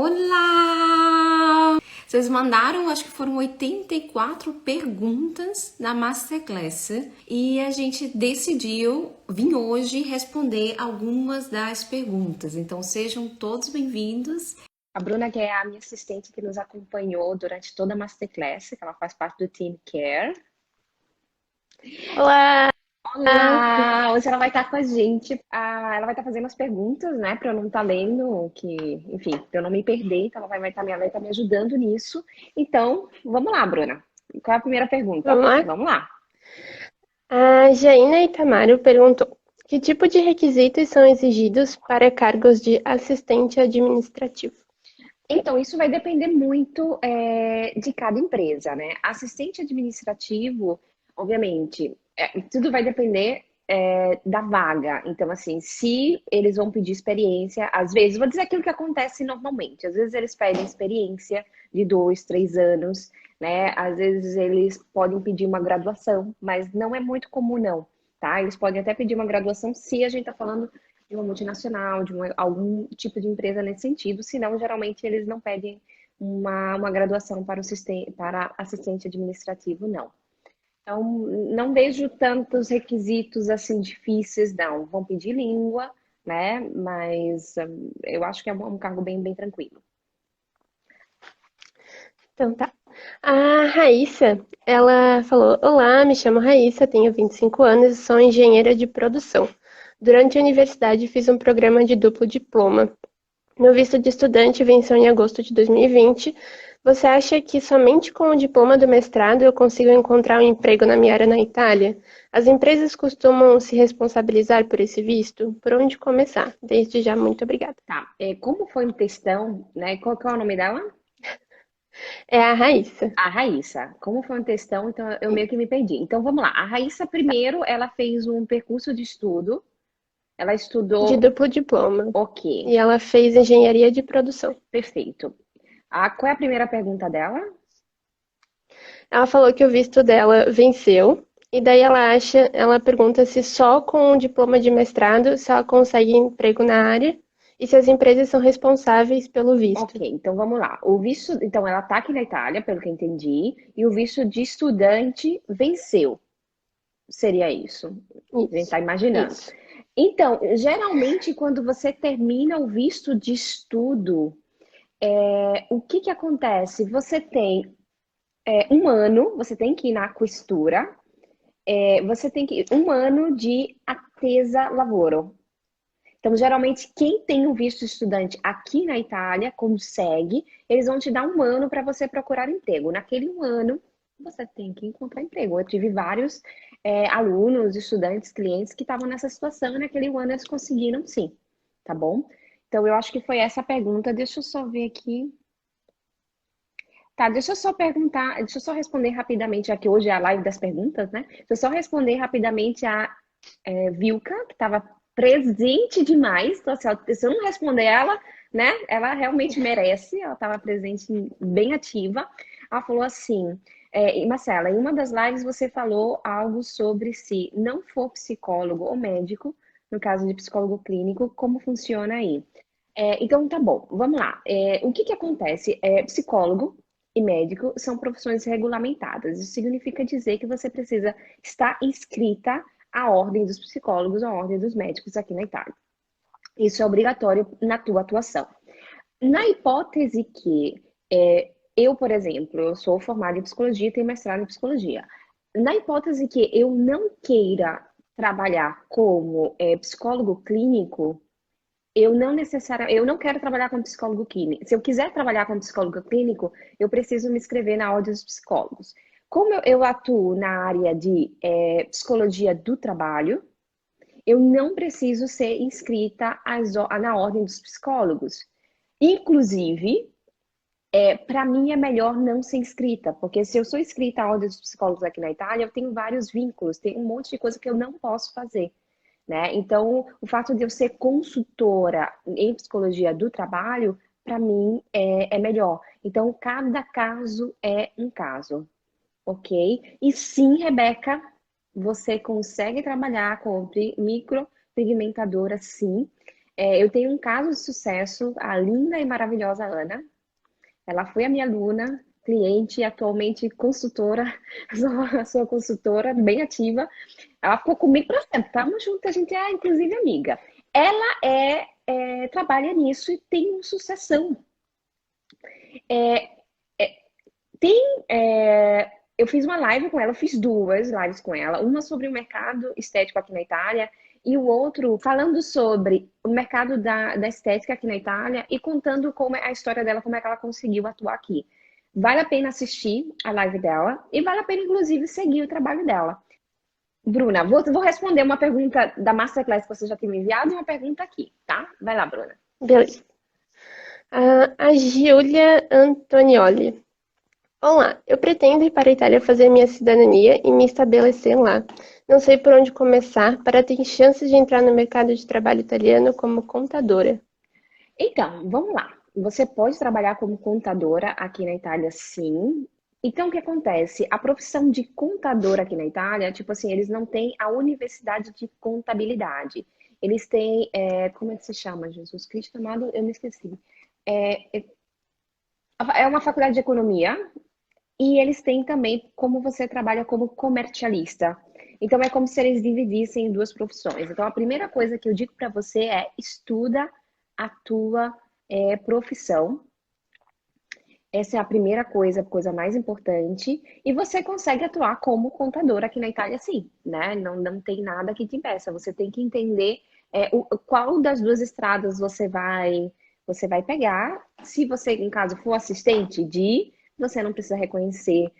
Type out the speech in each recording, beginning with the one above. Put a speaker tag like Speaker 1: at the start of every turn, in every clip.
Speaker 1: Olá! Vocês mandaram, acho que foram 84 perguntas na Masterclass e a gente decidiu vir hoje responder algumas das perguntas. Então sejam todos bem-vindos. A Bruna, que é a minha assistente que nos acompanhou durante toda a Masterclass, que ela faz parte do Team Care.
Speaker 2: Olá!
Speaker 1: Olá! Hoje ela vai estar com a gente. Ela vai estar fazendo as perguntas, né? Para eu não estar lendo, enfim, para eu não me perder. Então, ela vai estar me ajudando nisso. Então, vamos lá, Bruna. Qual é a primeira pergunta?
Speaker 2: Vamos lá?
Speaker 1: Vamos lá.
Speaker 2: A Jaina Itamaro perguntou: que tipo de requisitos são exigidos para cargos de assistente administrativo?
Speaker 1: Então, isso vai depender muito de cada empresa, né? Assistente administrativo, obviamente, tudo vai depender da vaga. Então, assim, se eles vão pedir experiência, às vezes, vou dizer aquilo que acontece normalmente, às vezes eles pedem experiência de 2, 3 anos, né? Às vezes eles podem pedir uma graduação, mas não é muito comum, não, tá? Eles podem até pedir uma graduação se a gente tá falando de uma multinacional, algum tipo de empresa nesse sentido, senão geralmente eles não pedem uma graduação para assistente administrativo, não. Então, não vejo tantos requisitos assim difíceis, não. Vão pedir língua, né? Mas eu acho que é um cargo bem, bem tranquilo.
Speaker 2: Então tá. A Raíssa, ela falou: olá, me chamo Raíssa, tenho 25 anos e sou engenheira de produção. Durante a universidade fiz um programa de duplo diploma. Meu visto de estudante venceu em agosto de 2020. Você acha que somente com o diploma do mestrado eu consigo encontrar um emprego na minha área na Itália? As empresas costumam se responsabilizar por esse visto? Por onde começar? Desde já, muito obrigada.
Speaker 1: Tá. Como foi um textão, né? Qual que é o nome dela?
Speaker 2: É a Raíssa,
Speaker 1: A Raíssa. Como foi um textão, então eu meio que me perdi. Então vamos lá. A Raíssa, primeiro, ela fez um percurso de estudo. Ela
Speaker 2: de
Speaker 1: estudou.
Speaker 2: duplo diploma.
Speaker 1: Ok,
Speaker 2: E ela fez engenharia de produção.
Speaker 1: perfeito. Qual é a primeira pergunta dela?
Speaker 2: Ela falou que o visto dela venceu. E daí ela pergunta se só com o diploma de mestrado se ela consegue emprego na área e se as empresas são responsáveis pelo
Speaker 1: Ok,
Speaker 2: visto.
Speaker 1: então vamos lá. O visto, então ela está aqui na Itália, pelo que eu entendi, e o visto de estudante venceu. Seria isso. A gente
Speaker 2: Isso,
Speaker 1: está imaginando.
Speaker 2: isso.
Speaker 1: Então, geralmente, quando você termina o visto de estudo, o que que acontece? Você tem um ano, você tem que ir na questura, você tem que um ano de attesa lavoro. Então, geralmente, quem tem o visto estudante aqui na Itália consegue, eles vão te dar um ano para você procurar emprego. Naquele um ano, você tem que encontrar emprego. Eu tive vários alunos, estudantes, clientes que estavam nessa situação e naquele um ano eles conseguiram sim, tá bom? Então, eu acho que foi essa a pergunta. Deixa eu só ver aqui. Tá, deixa eu só perguntar, deixa eu só responder rapidamente, já que hoje é a live das perguntas, né? Deixa eu só responder rapidamente a Vilca, que estava presente demais. Então, assim, se eu não responder ela, né? Ela realmente merece. Ela estava presente, bem ativa. Ela falou assim: e Marcela, em uma das lives você falou algo sobre se não for psicólogo ou médico, no caso de psicólogo clínico, como funciona aí? Então, tá bom, vamos lá. O que que acontece? Psicólogo e médico são profissões regulamentadas. Isso significa dizer que você precisa estar inscrita à ordem dos psicólogos, à ordem dos médicos aqui na Itália. Isso é obrigatório na tua atuação. Na hipótese que eu, por exemplo, eu sou formada em psicologia e tenho mestrado em psicologia. Na hipótese que eu não queira trabalhar como psicólogo clínico, eu não quero trabalhar como psicólogo clínico. Se eu quiser trabalhar como psicólogo clínico, eu preciso me inscrever na ordem dos psicólogos. Como eu atuo na área de psicologia do trabalho, eu não preciso ser inscrita na ordem dos psicólogos. Inclusive, para mim é melhor não ser inscrita, porque se eu sou inscrita à ordem dos psicólogos aqui na Itália, eu tenho vários vínculos, tem um monte de coisa que eu não posso fazer. Né? Então, o fato de eu ser consultora em psicologia do trabalho, para mim, é melhor. Então, cada caso é um caso, ok? E sim, Rebeca, você consegue trabalhar com micropigmentadora, sim. Eu tenho um caso de sucesso, a linda e maravilhosa Ana. Ela foi a minha aluna, cliente, atualmente consultora, sou consultora bem ativa. Ela ficou comigo para sempre, estamos juntas, a gente é inclusive amiga. Ela trabalha nisso e tem uma sucessão. É, é, eu fiz uma live com ela, eu fiz duas lives com ela, uma sobre o mercado estético aqui na Itália e o outro falando sobre o mercado da estética aqui na Itália e contando como é a história dela, como é que ela conseguiu atuar aqui. Vale a pena assistir a live dela e vale a pena, inclusive, seguir o trabalho dela. Bruna, vou responder uma pergunta da Masterclass que você já tinha me enviado e uma pergunta aqui, tá? Vai lá, Bruna.
Speaker 2: Beleza. A Giulia Antonioli. Olá, eu pretendo ir para a Itália fazer minha cidadania e me estabelecer lá. Não sei por onde começar para ter chances de entrar no mercado de trabalho italiano como contadora.
Speaker 1: Então, vamos lá. Você pode trabalhar como contadora aqui na Itália, sim. Então, o que acontece? A profissão de contadora aqui na Itália, tipo assim, eles não têm a universidade de contabilidade. Eles têm, como é que se chama, Jesus Cristo amado? Eu me esqueci. É uma faculdade de economia e eles têm também como você trabalha como comercialista. Então, é como se eles dividissem em duas profissões. Então, a primeira coisa que eu digo para você é estuda a tua profissão. Essa é a primeira coisa, a coisa mais importante. E você consegue atuar como contador aqui na Itália, sim, né? Não tem nada que te impeça. Você tem que entender qual das duas estradas você vai pegar. Se você, em caso, for assistente de, você não precisa reconhecer,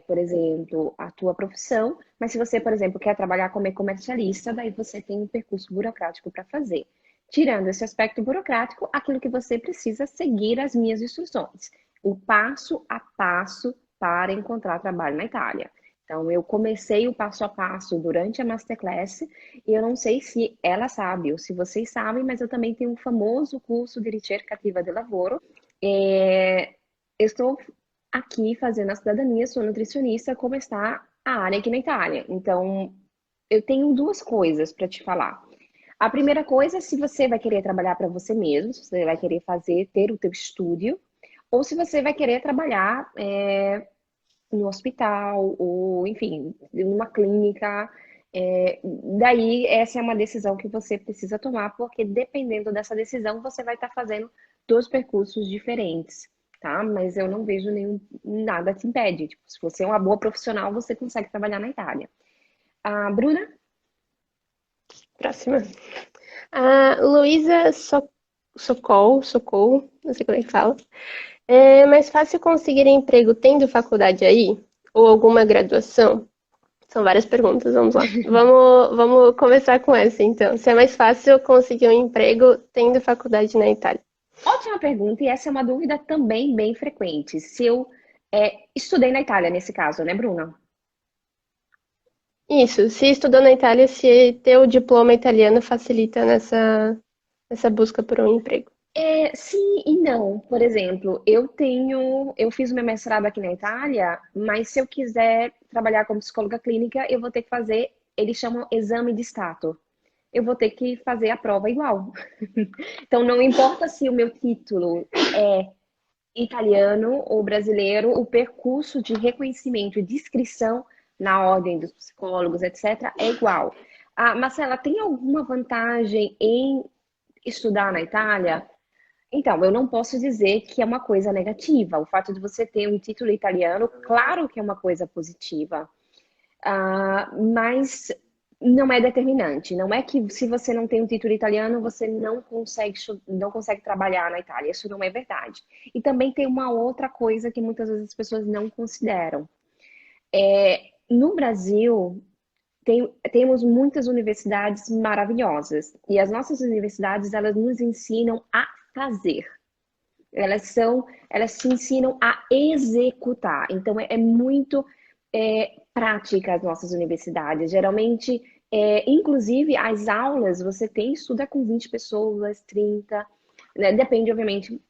Speaker 1: por exemplo, a tua profissão. Mas se você, por exemplo, quer trabalhar como comercialista, daí você tem um percurso burocrático para fazer. Tirando esse aspecto burocrático, aquilo que você precisa seguir as minhas instruções o passo a passo para encontrar trabalho na Itália. Então, eu comecei o passo a passo durante a Masterclass e eu não sei se ela sabe ou se vocês sabem, mas eu também tenho um famoso curso de Ricerca Attiva del Lavoro. Eu estou aqui fazendo a cidadania, sou nutricionista, como está a área aqui na Itália. Então, eu tenho duas coisas para te falar. A primeira coisa, se você vai querer trabalhar para você mesmo, se você vai querer ter o teu estúdio, ou se você vai querer trabalhar no hospital, ou enfim, numa clínica. Daí, essa é uma decisão que você precisa tomar, porque dependendo dessa decisão, você vai estar fazendo dois percursos diferentes, tá? Mas eu não vejo nada que impede. Tipo, se você é uma boa profissional, você consegue trabalhar na Itália. Bruna?
Speaker 2: Próxima. A Luísa Socol, não sei como é que fala. É mais fácil conseguir emprego tendo faculdade aí? Ou alguma graduação? São várias perguntas, vamos lá. Vamos começar com essa, então. Se é mais fácil conseguir um emprego tendo faculdade na Itália?
Speaker 1: Ótima pergunta, e essa é uma dúvida também bem frequente. Se eu estudei na Itália, nesse caso, né, Bruna?
Speaker 2: Isso, se estudou na Itália, se ter o diploma italiano facilita nessa busca por um emprego.
Speaker 1: Sim e não. Por exemplo, eu fiz o meu mestrado aqui na Itália, mas se eu quiser trabalhar como psicóloga clínica, eu vou ter que fazer, eles chamam exame de stato. Eu vou ter que fazer a prova igual. Então, não importa se o meu título é italiano ou brasileiro, o percurso de reconhecimento e de inscrição na ordem dos psicólogos, etc., é igual. Marcela, tem alguma vantagem em estudar na Itália? Então, eu não posso dizer que é uma coisa negativa. O fato de você ter um título italiano, claro que é uma coisa positiva, mas não é determinante. Não é que se você não tem um título italiano, você não consegue trabalhar na Itália. Isso não é verdade. E também tem uma outra coisa que muitas vezes as pessoas não consideram. No Brasil, temos muitas universidades maravilhosas. E as nossas universidades, elas nos ensinam a fazer. Elas te ensinam a executar. Então, é muito prática as nossas universidades. Geralmente, inclusive, as aulas, você estuda com 20 pessoas, 30, né? Depende, obviamente,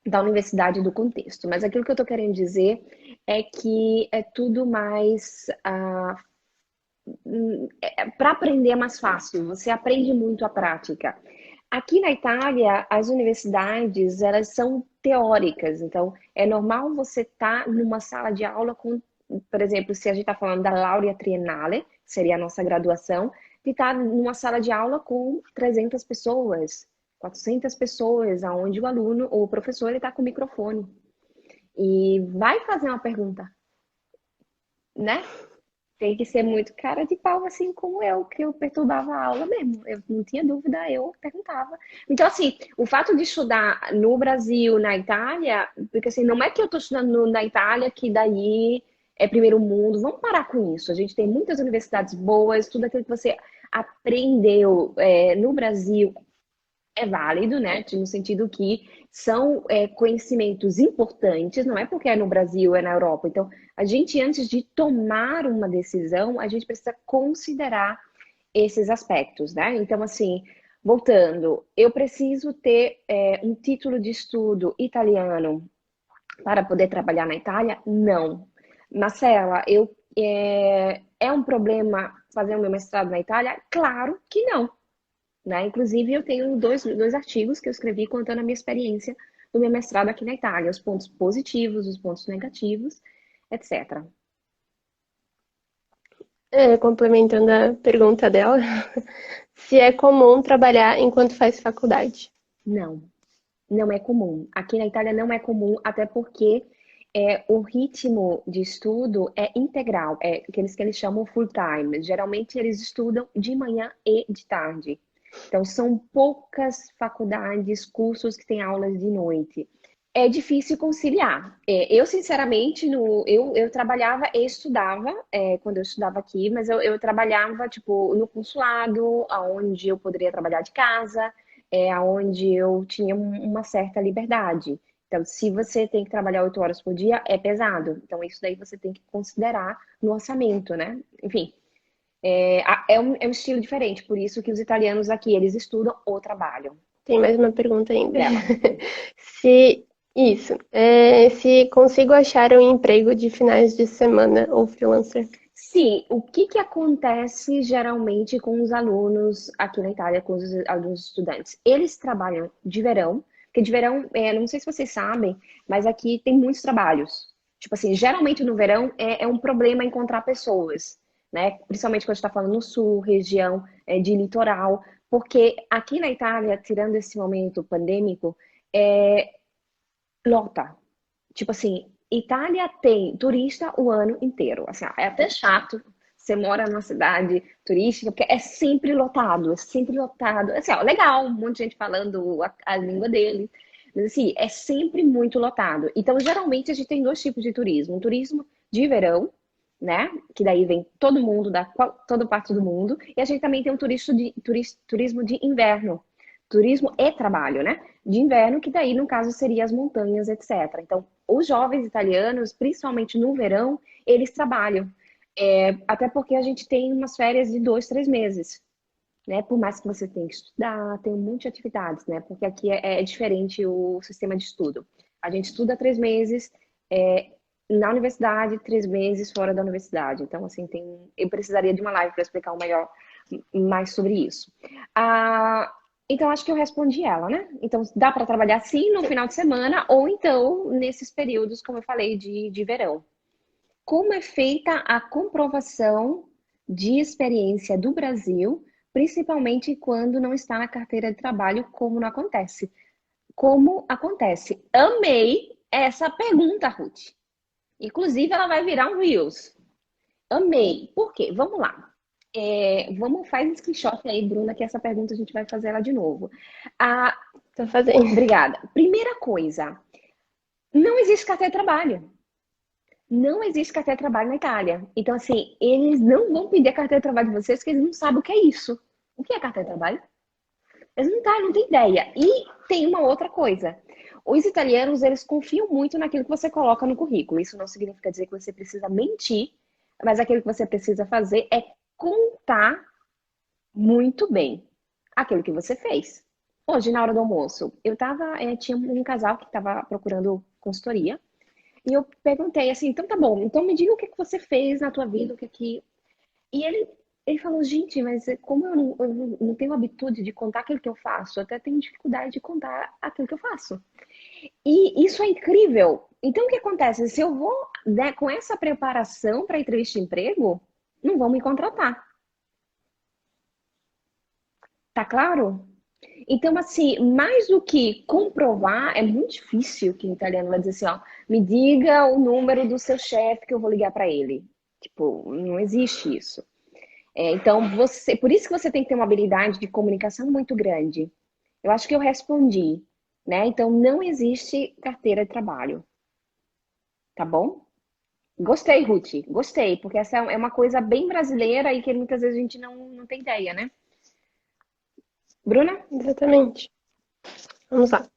Speaker 1: da universidade e do contexto. Mas aquilo que eu estou querendo dizer é que é tudo mais. Para aprender é mais fácil, você aprende muito a prática. Aqui na Itália, as universidades, elas são teóricas, então é normal você estar numa sala de aula com, por exemplo, se a gente está falando da laurea triennale, seria a nossa graduação, de estar numa sala de aula com 300 pessoas, 400 pessoas, aonde o aluno ou o professor ele está com o microfone e vai fazer uma pergunta, né? Tem que ser muito cara de pau, assim como eu, que eu perturbava a aula mesmo. Eu não tinha dúvida, eu perguntava. Então, assim, o fato de estudar no Brasil, na Itália, porque assim, não é que eu estou estudando na Itália que daí é primeiro mundo. Vamos parar com isso. A gente tem muitas universidades boas, tudo aquilo que você aprendeu no Brasil é válido, né? No sentido que são conhecimentos importantes, não é porque é no Brasil, é na Europa. Então, a gente, antes de tomar uma decisão, a gente precisa considerar esses aspectos, né? Então, assim, voltando, eu preciso ter um título de estudo italiano para poder trabalhar na Itália? Não. Marcela, é um problema fazer o meu mestrado na Itália? Claro que não, né? Inclusive, eu tenho dois artigos que eu escrevi contando a minha experiência do meu mestrado aqui na Itália, os pontos positivos, os pontos negativos, etc.
Speaker 2: Complementando a pergunta dela, se é comum trabalhar enquanto faz faculdade.
Speaker 1: Não, não é comum. Aqui na Itália não é comum, até porque o ritmo de estudo é integral, é aqueles que eles chamam full time. Geralmente eles estudam de manhã e de tarde. Então são poucas faculdades, cursos que têm aulas de noite. É difícil conciliar. Eu, sinceramente, eu trabalhava e estudava quando eu estudava aqui, mas eu trabalhava tipo no consulado, aonde eu poderia trabalhar de casa, aonde eu tinha uma certa liberdade. Então, se você tem que trabalhar 8 horas por dia, é pesado. Então, isso daí você tem que considerar no orçamento, né? Enfim, é um estilo diferente. Por isso que os italianos aqui, eles estudam ou trabalham.
Speaker 2: Tem mais uma pergunta ainda.
Speaker 1: Dela.
Speaker 2: Se isso, se consigo achar um emprego de finais de semana ou freelancer.
Speaker 1: Sim, o que que acontece geralmente com os alunos aqui na Itália, com os alunos estudantes? Eles trabalham de verão, porque de verão, não sei se vocês sabem, mas aqui tem muitos trabalhos. Tipo assim, geralmente no verão é um problema encontrar pessoas, né? Principalmente quando a gente está falando no sul, região de litoral, porque aqui na Itália, tirando esse momento pandêmico, lota. Tipo assim, Itália tem turista o ano inteiro. Assim, é até chato. Você mora numa cidade turística, porque é sempre lotado, é sempre lotado. Assim, ó, legal, um monte de gente falando a língua dele. Mas assim, é sempre muito lotado. Então, geralmente, a gente tem dois tipos de turismo. Um turismo de verão, né? Que daí vem todo mundo, toda parte do mundo. E a gente também tem um turismo de inverno. Turismo e trabalho, né? De inverno, que daí, no caso, seria as montanhas, etc. Então, os jovens italianos, principalmente no verão, eles trabalham. Até porque a gente tem umas férias de 2, 3 meses, né? Por mais que você tenha que estudar, tem um monte de atividades, né? Porque aqui é diferente o sistema de estudo. A gente estuda 3 meses na universidade, 3 meses fora da universidade. Então, assim, eu precisaria de uma live para explicar mais sobre isso. Então, acho que eu respondi ela, né? Então, dá para trabalhar sim no final de semana, ou então nesses períodos, como eu falei, de verão. Como é feita a comprovação de experiência do Brasil, principalmente quando não está na carteira de trabalho, como não acontece? Como acontece? Amei essa pergunta, Ruth. Inclusive, ela vai virar um Reels. Amei. Por quê? Vamos lá. Faz um screenshot aí, Bruna, que essa pergunta a gente vai fazer ela de novo. Ah,
Speaker 2: Tô fazendo.
Speaker 1: obrigada. Primeira coisa, não existe carteira de trabalho. Não existe carteira de trabalho na Itália. Então, assim, eles não vão pedir a carteira de trabalho de vocês, porque eles não sabem o que é isso. O que é carteira de trabalho? Eles não têm ideia. E tem uma outra coisa. Os italianos, eles confiam muito naquilo que você coloca no currículo. Isso não significa dizer que você precisa mentir, mas aquilo que você precisa fazer é contar muito bem aquilo que você fez. Hoje, na hora do almoço, tinha um casal que estava procurando consultoria, e eu perguntei assim, então tá bom, então me diga o que que você fez na tua vida, o que que... E ele Ele falou, gente, mas como eu não tenho habitude de contar aquilo que eu faço, eu até tenho dificuldade de contar aquilo que eu faço. E isso é incrível. Então, o que acontece? Se eu vou, né, com essa preparação para a entrevista de emprego, não vão me contratar. Tá claro? Então, assim, mais do que comprovar, é muito difícil que o italiano vai dizer assim, ó, me diga o número do seu chefe que eu vou ligar para ele. Tipo, não existe isso. Então, por isso que você tem que ter uma habilidade de comunicação muito grande. Eu acho que eu respondi, né? Então, não existe carteira de trabalho, tá bom? Gostei, Ruth, gostei, porque essa é uma coisa bem brasileira e que muitas vezes a gente não tem ideia, né? Bruna?
Speaker 2: Exatamente. Vamos lá.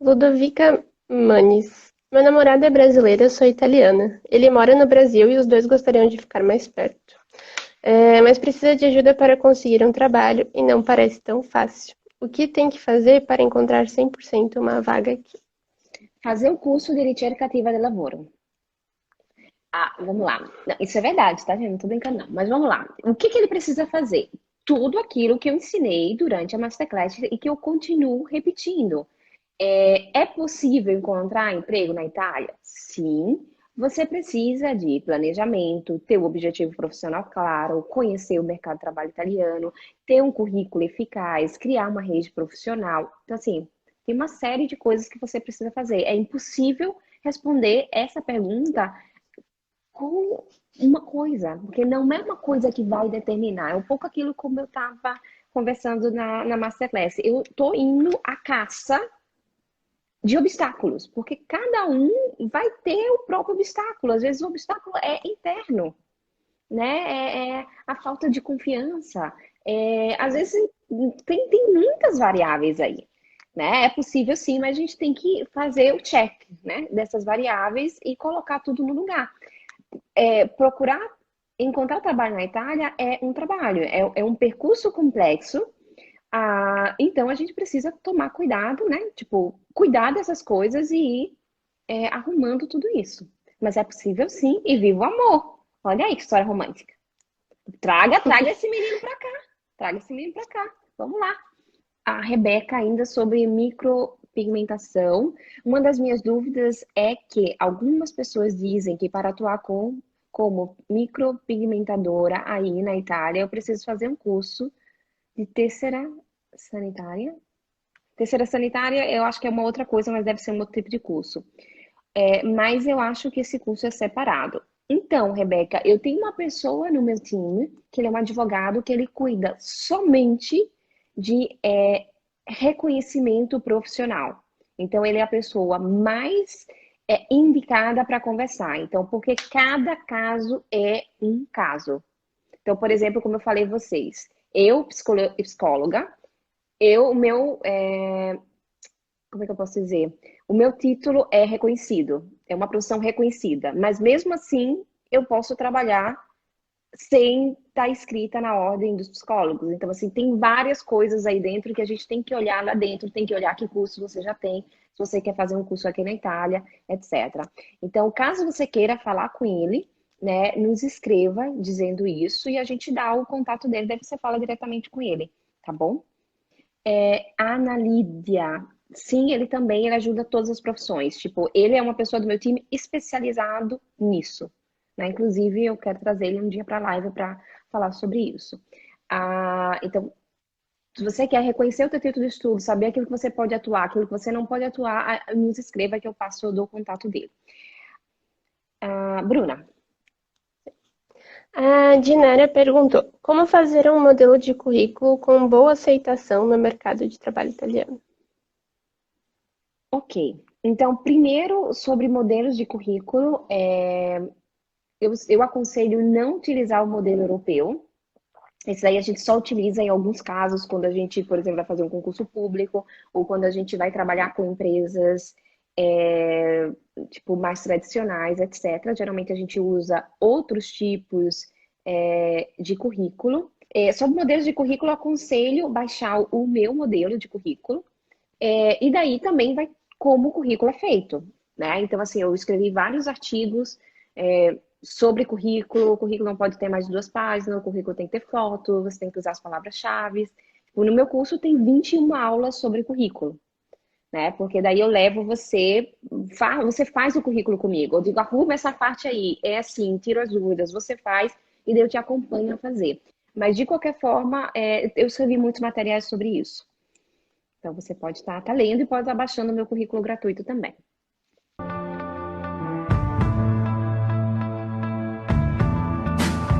Speaker 2: Ludovica Manes. Meu namorado é brasileiro, eu sou italiana. Ele mora no Brasil e os dois gostariam de ficar mais perto. Mas precisa de ajuda para conseguir um trabalho e não parece tão fácil. O que tem que fazer para encontrar 100% uma vaga aqui?
Speaker 1: Fazer o curso de ricerca attiva del lavoro. Ah, vamos lá. Não, isso é verdade, tá, gente? Não tô brincando, não. Mas vamos lá. O que que ele precisa fazer? Tudo aquilo que eu ensinei durante a Masterclass e que eu continuo repetindo. É possível encontrar emprego na Itália? Sim. Você precisa de planejamento, ter um objetivo profissional claro, conhecer o mercado de trabalho italiano, ter um currículo eficaz, criar uma rede profissional. Então, assim, tem uma série de coisas que você precisa fazer. É impossível responder essa pergunta com uma coisa, porque não é uma coisa que vai determinar. É um pouco aquilo como eu estava conversando na Masterclass. Eu estou indo à caça de obstáculos, porque cada um vai ter o próprio obstáculo. Às vezes o obstáculo é interno, né? É a falta de confiança. Às vezes tem muitas variáveis aí. Né? É possível sim, mas a gente tem que fazer o check, né, dessas variáveis e colocar tudo no lugar. Procurar encontrar trabalho na Itália é um trabalho, é um percurso complexo. Então a gente precisa tomar cuidado, né? Tipo, cuidar dessas coisas e ir arrumando tudo isso. Mas é possível sim, e viva o amor. Olha aí que história romântica. Traga esse menino pra cá. Traga esse menino pra cá. Vamos lá. A Rebeca ainda sobre micropigmentação. Uma das minhas dúvidas é que algumas pessoas dizem que para atuar como micropigmentadora aí na Itália, eu preciso fazer um curso de terceira sanitária. Terceira sanitária, eu acho que é uma outra coisa, mas deve ser um outro tipo de curso. Mas eu acho que esse curso é separado. Então, Rebeca, eu tenho uma pessoa no meu time, que ele é um advogado, que ele cuida somente de reconhecimento profissional. Então, ele é a pessoa mais indicada para conversar. Então, porque cada caso é um caso. Então, por exemplo, como eu falei a vocês, eu, psicóloga, o meu como é que eu posso dizer? O meu título é reconhecido, é uma profissão reconhecida, mas mesmo assim eu posso trabalhar sem estar escrita na ordem dos psicólogos. Então, assim, tem várias coisas aí dentro que a gente tem que olhar lá dentro, tem que olhar que curso você já tem, se você quer fazer um curso aqui na Itália, etc. Então, caso você queira falar com ele, né, nos escreva dizendo isso e a gente dá o contato dele, daí você fala diretamente com ele, tá bom? Ana Lídia. Sim, ele ajuda todas as profissões. Tipo, ele é uma pessoa do meu time especializado nisso. Né? Inclusive, eu quero trazer ele um dia para a live para falar sobre isso. Então, se você quer reconhecer o teu título de estudo, saber aquilo que você pode atuar, aquilo que você não pode atuar, nos escreva que eu passo, eu dou o contato dele. Bruna.
Speaker 2: A Dinara perguntou: como fazer um modelo de currículo com boa aceitação no mercado de trabalho italiano?
Speaker 1: Ok. Então, primeiro, sobre modelos de currículo, eu aconselho não utilizar o modelo europeu. Esse daí a gente só utiliza em alguns casos, quando a gente, por exemplo, vai fazer um concurso público ou quando a gente vai trabalhar com empresas tipo mais tradicionais, etc. Geralmente a gente usa outros tipos de currículo. Sobre modelos de currículo, eu aconselho baixar o meu modelo de currículo. E daí também vai como o currículo é feito, né? Então, assim, eu escrevi vários artigos sobre currículo, o currículo não pode ter mais de 2 páginas, o currículo tem que ter foto, você tem que usar as palavras-chave. No meu curso tem 21 aulas sobre currículo, né? Porque daí eu levo você faz o currículo comigo. Eu digo, arruma essa parte aí, é assim, tiro as dúvidas, você faz, e daí eu te acompanho a fazer. Mas, de qualquer forma, eu escrevi muitos materiais sobre isso. Então, você pode estar lendo e pode estar baixando o meu currículo gratuito também.